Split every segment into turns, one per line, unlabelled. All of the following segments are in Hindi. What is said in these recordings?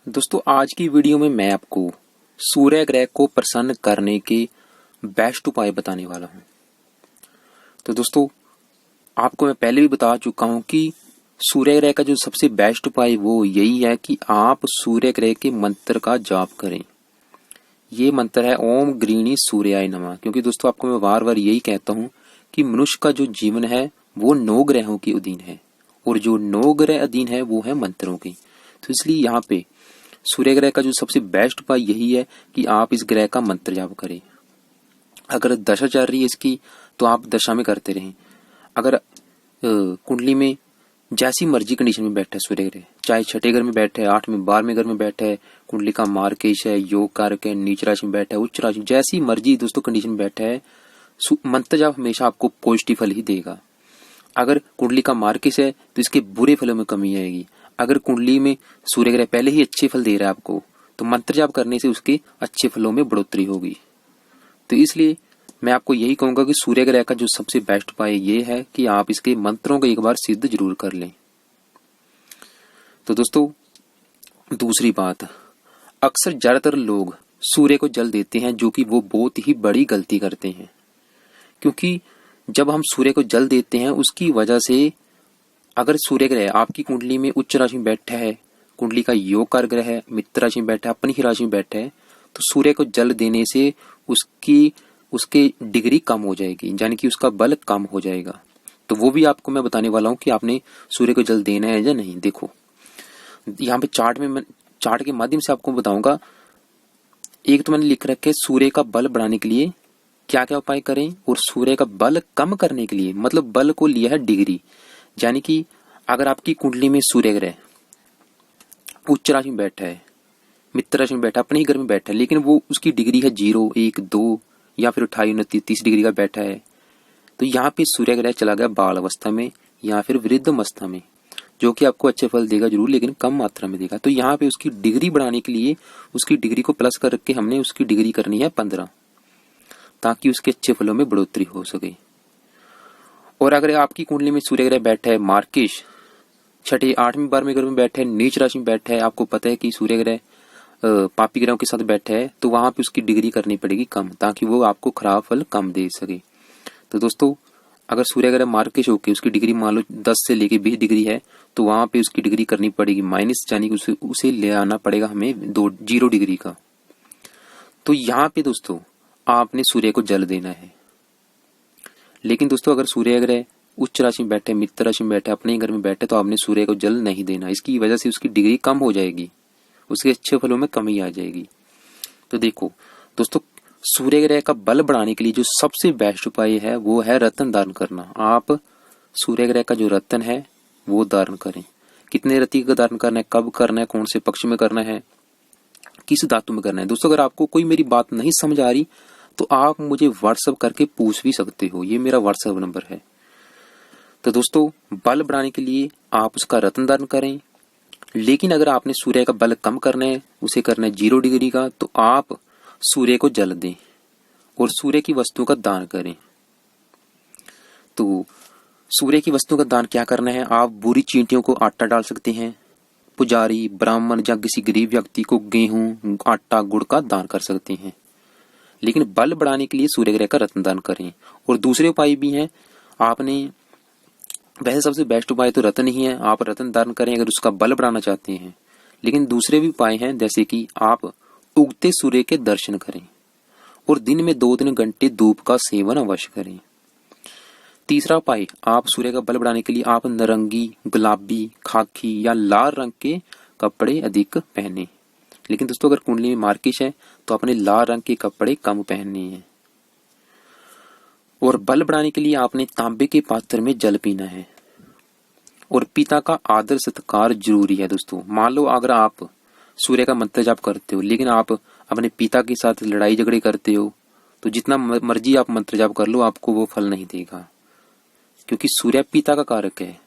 दोस्तों आज की वीडियो में मैं आपको सूर्य ग्रह को प्रसन्न करने के बेस्ट उपाय बताने वाला हूं। तो दोस्तों आपको मैं पहले भी बता चुका हूं कि सूर्य ग्रह का जो सबसे बेस्ट उपाय वो यही है कि आप सूर्य ग्रह के मंत्र का जाप करें। ये मंत्र है ओम ग्रीणी सूर्याय नमः। क्योंकि दोस्तों आपको मैं बार बार यही कहता हूं कि मनुष्य का जो जीवन है वो 9 ग्रहों के अधीन है और जो 9 ग्रह अधीन है वो है मंत्रों के। तो इसलिए यहाँ पे सूर्य ग्रह का जो सबसे बेस्ट उपाय यही है कि आप इस ग्रह का मंत्र जाप करें। अगर दशा चल रही है इसकी तो आप दशा में करते रहें। अगर कुंडली में जैसी मर्जी कंडीशन में बैठा है सूर्य ग्रह, चाहे छठे घर में बैठे है, 8 में 12वें घर में बैठा है, कुंडली का मार्केश है, योग कारक है, नीच राशि में बैठा है, उच्च राशि, जैसी मर्जी दोस्तों कंडीशन में बैठा है, मंत्र जाप हमेशा आपको पॉजिटिव फल ही देगा। अगर कुंडली का मार्केश है तो इसके बुरे फलों में कमी आएगी। अगर कुंडली में सूर्य ग्रह पहले ही अच्छे फल दे रहा है आपको तो मंत्र जाप करने से उसके अच्छे फलों में बढ़ोतरी होगी। तो इसलिए मैं आपको यही कहूंगा कि सूर्य ग्रह का जो सबसे बेस्ट उपाय ये है कि आप इसके मंत्रों को एक बार सिद्ध जरूर कर लें। तो दोस्तों दूसरी बात, अक्सर ज्यादातर लोग सूर्य को जल देते हैं जो कि वो बहुत ही बड़ी गलती करते हैं। क्योंकि जब हम सूर्य को जल देते हैं उसकी वजह से, अगर सूर्य ग्रह आपकी कुंडली में उच्च राशि में बैठा है, कुंडली का योग कार ग्रह है, मित्र राशि में बैठा है, अपनी ही राशि में बैठा है, तो सूर्य को जल देने से उसकी डिग्री कम हो जाएगी, यानी कि उसका बल कम हो जाएगा। तो वो भी आपको मैं बताने वाला हूं कि आपने सूर्य को जल देना है या नहीं। देखो यहाँ पे चार्ट के माध्यम से आपको बताऊंगा। एक तो मैंने लिख रखे सूर्य का बल बढ़ाने के लिए क्या क्या उपाय करें, और सूर्य का बल कम करने के लिए, मतलब बल को लिया है डिग्री। यानी कि अगर आपकी कुंडली में सूर्य ग्रह उच्च राशि में बैठा है, मित्र राशि में बैठा है, अपने ही घर में बैठा है, लेकिन वो उसकी डिग्री है 0, 1, 2 या फिर 28, 29, 30 डिग्री का बैठा है, तो यहाँ पे सूर्य ग्रह चला गया बाल अवस्था में या फिर वृद्ध अवस्था में, जो कि आपको अच्छे फल देगा जरूर लेकिन कम मात्रा में देगा। तो यहाँ पे उसकी डिग्री बढ़ाने के लिए उसकी डिग्री को प्लस करके हमने उसकी डिग्री करनी है 15, ताकि उसके अच्छे फलों में बढ़ोतरी हो सके। और अगर आपकी कुंडली में सूर्य ग्रह बैठा है मार्केश, छठे 8वें 12वें घर में बैठा है, नीच राशि में बैठा है, आपको पता है कि सूर्य ग्रह पापी ग्रहों के साथ बैठा है, तो वहां पे उसकी डिग्री करनी पड़ेगी कम, ताकि वो आपको खराब फल कम दे सके। तो दोस्तों अगर सूर्य ग्रह मार्केश होकर उसकी डिग्री मान लो 10 से लेके 20 डिग्री है, तो वहां पे उसकी डिग्री करनी पड़ेगी माइनस, यानी कि उसे ले आना पड़ेगा हमें 0 डिग्री का। तो यहाँ पे दोस्तों आपने सूर्य को जल देना है। लेकिन दोस्तों अगर सूर्य ग्रह उच्च राशि में बैठे, मित्र राशि में बैठे, अपने ही घर में बैठे, तो आपने सूर्य को जल नहीं देना। इसकी वजह से उसकी डिग्री कम हो जाएगी, उसके अच्छे फलों में कमी आ जाएगी। तो देखो दोस्तों, सूर्य ग्रह का बल बढ़ाने के लिए जो सबसे बेस्ट उपाय है वो है रत्न दान करना। आप सूर्य ग्रह का जो रत्न है वो दान करें। कितने रत्ती का दान करना है, कब करना है, कौन से पक्ष में करना है, किस धातु में करना है। दोस्तों अगर आपको कोई मेरी बात नहीं समझ आ रही तो आप मुझे व्हाट्सएप करके पूछ भी सकते हो, ये मेरा व्हाट्सएप नंबर है। तो दोस्तों बल बढ़ाने के लिए आप उसका रत्न दान करें। लेकिन अगर आपने सूर्य का बल कम करना है, उसे करना है 0 डिग्री का, तो आप सूर्य को जल दें और सूर्य की वस्तु का दान करें। तो सूर्य की वस्तु का दान क्या करना है, आप बुरी चींटियों को आटा डाल सकते हैं, पुजारी, ब्राह्मण या किसी गरीब व्यक्ति को गेहूं, आटा, गुड़ का दान कर सकते हैं। लेकिन बल बढ़ाने के लिए सूर्य ग्रह का रत्न दान करें। और दूसरे उपाय भी हैं। आपने वैसे सबसे बेस्ट उपाय तो रत्न ही है, आप रत्न दान करें अगर उसका बल बढ़ाना चाहते हैं। लेकिन दूसरे भी उपाय हैं, जैसे कि आप उगते सूर्य के दर्शन करें और दिन में 2-3 घंटे धूप का सेवन अवश्य करें। तीसरा उपाय, आप सूर्य का बल बढ़ाने के लिए आप नारंगी, गुलाबी, खाकी या लाल रंग के कपड़े अधिक पहने। लेकिन दोस्तों अगर कुंडली में मार्केश है तो अपने लाल रंग के कपड़े कम पहनने हैं। और बल बढ़ाने के लिए आपने तांबे के पात्र में जल पीना है। और पिता का आदर सत्कार जरूरी है। दोस्तों मान लो अगर आप सूर्य का मंत्र जाप करते हो लेकिन आप अपने पिता के साथ लड़ाई झगड़े करते हो, तो जितना मर्जी आप मंत्र जाप कर लो आपको वो फल नहीं देगा। क्योंकि सूर्य पिता का कारक है,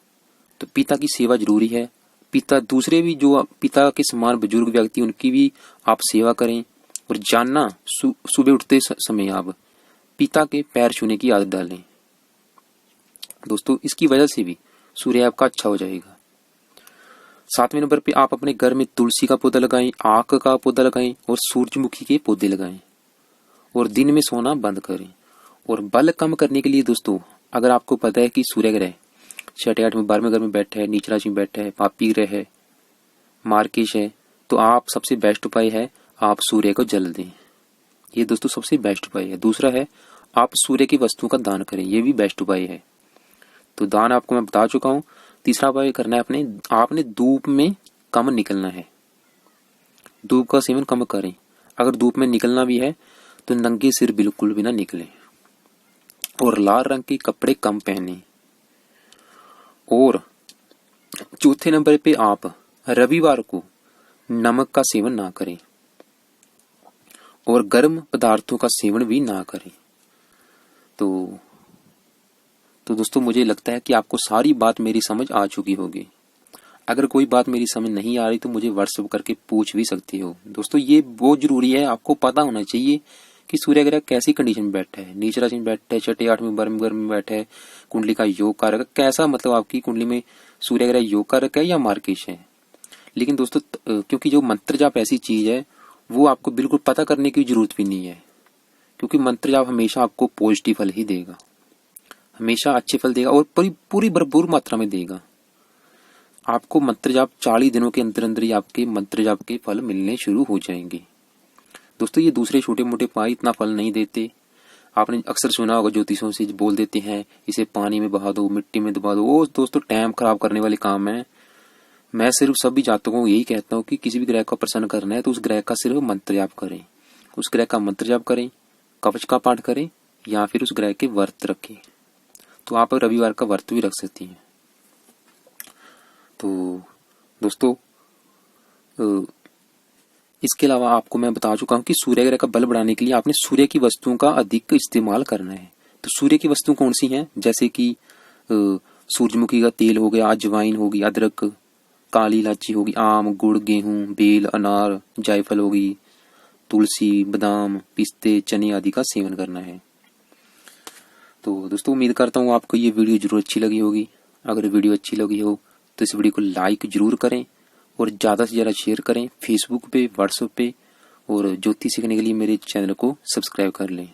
तो पिता की सेवा जरूरी है। पिता दूसरे भी जो पिता के समान बुजुर्ग व्यक्ति उनकी भी आप सेवा करें। और जानना सुबह उठते समय आप पिता के पैर छूने की आदत डालें। दोस्तों इसकी वजह से भी सूर्य आपका अच्छा हो जाएगा। 7वें नंबर पे आप अपने घर में तुलसी का पौधा लगाएं, आक का पौधा लगाएं और सूरजमुखी के पौधे लगाएं और दिन में सोना बंद करें। और बल कम करने के लिए दोस्तों, अगर आपको पता है कि सूर्य ग्रह 6, 8 में 12वें घर में बैठा है, नीच राशि में बैठा है, पापी ग्रह है, मार्केश है, तो आप सबसे बेस्ट उपाय है आप सूर्य को जल दें। ये दोस्तों सबसे बेस्ट उपाय है। दूसरा है आप सूर्य की वस्तुओं का दान करें, ये भी बेस्ट उपाय है। तो दान आपको मैं बता चुका हूं। तीसरा उपाय करना है आपने धूप में कम निकलना है, धूप का सेवन कम करें। अगर धूप में निकलना भी है तो नंगे सिर बिल्कुल भी ना निकले और लाल रंग के कपड़े कम पहने। और चौथे नंबर पे आप रविवार को नमक का सेवन ना करें और गर्म पदार्थों का सेवन भी ना करें। तो दोस्तों मुझे लगता है कि आपको सारी बात मेरी समझ आ चुकी होगी। अगर कोई बात मेरी समझ नहीं आ रही तो मुझे व्हाट्सएप करके पूछ भी सकती हो। दोस्तों ये बहुत जरूरी है, आपको पता होना चाहिए कि सूर्य ग्रह कैसी कंडीशन में बैठा है, नीच राशि में बैठा है, 6, 8 में 12वें घर में बैठा है, कुंडली का योग कारक कैसा, मतलब आपकी कुंडली में सूर्य ग्रह योग कारक है या मार्केश है। लेकिन दोस्तों क्योंकि जो मंत्र जाप ऐसी चीज है वो आपको बिल्कुल पता करने की जरूरत भी नहीं है, क्योंकि मंत्र जाप हमेशा आपको पॉजिटिव फल ही देगा, हमेशा अच्छे फल देगा और पूरी भरपूर मात्रा में देगा। आपको मंत्र जाप 40 दिनों के अंदर अंदर ही आपके मंत्र जाप के फल मिलने शुरू हो जाएंगे। दोस्तों ये दूसरे छोटे मोटे उपाय इतना फल नहीं देते। आपने अक्सर सुना होगा ज्योतिषों से बोल देते हैं इसे पानी में बहा दो, मिट्टी में दबा दो, वो दोस्तों टाइम खराब करने वाले काम है। मैं सिर्फ सभी जातकों को यही कहता हूँ कि किसी भी ग्रह को प्रसन्न करना है तो उस ग्रह का सिर्फ मंत्र जाप करें, उस ग्रह का मंत्र जाप करें, कवच का पाठ करें या फिर उस ग्रह के व्रत रखें। तो आप रविवार का व्रत भी रख सकती हैं। तो दोस्तों इसके अलावा आपको मैं बता चुका हूं कि सूर्य ग्रह का बल बढ़ाने के लिए आपने सूर्य की वस्तुओं का अधिक इस्तेमाल करना है। तो सूर्य की वस्तु कौन सी हैं, जैसे कि सूरजमुखी का तेल हो गया, अजवाइन होगी, अदरक, काली इलायची होगी, आम, गुड़, गेहूं, बेल, अनार, जायफल होगी, तुलसी, बादाम, पिस्ते, चने आदि का सेवन करना है। तो दोस्तों उम्मीद करता हूँ आपको ये वीडियो जरूर अच्छी लगी होगी। अगर वीडियो अच्छी लगी हो तो इस वीडियो को लाइक जरूर करें और ज़्यादा से ज़्यादा शेयर करें फेसबुक पे, व्हाट्सएप पे, और ज्योतिष सीखने के लिए मेरे चैनल को सब्सक्राइब कर लें।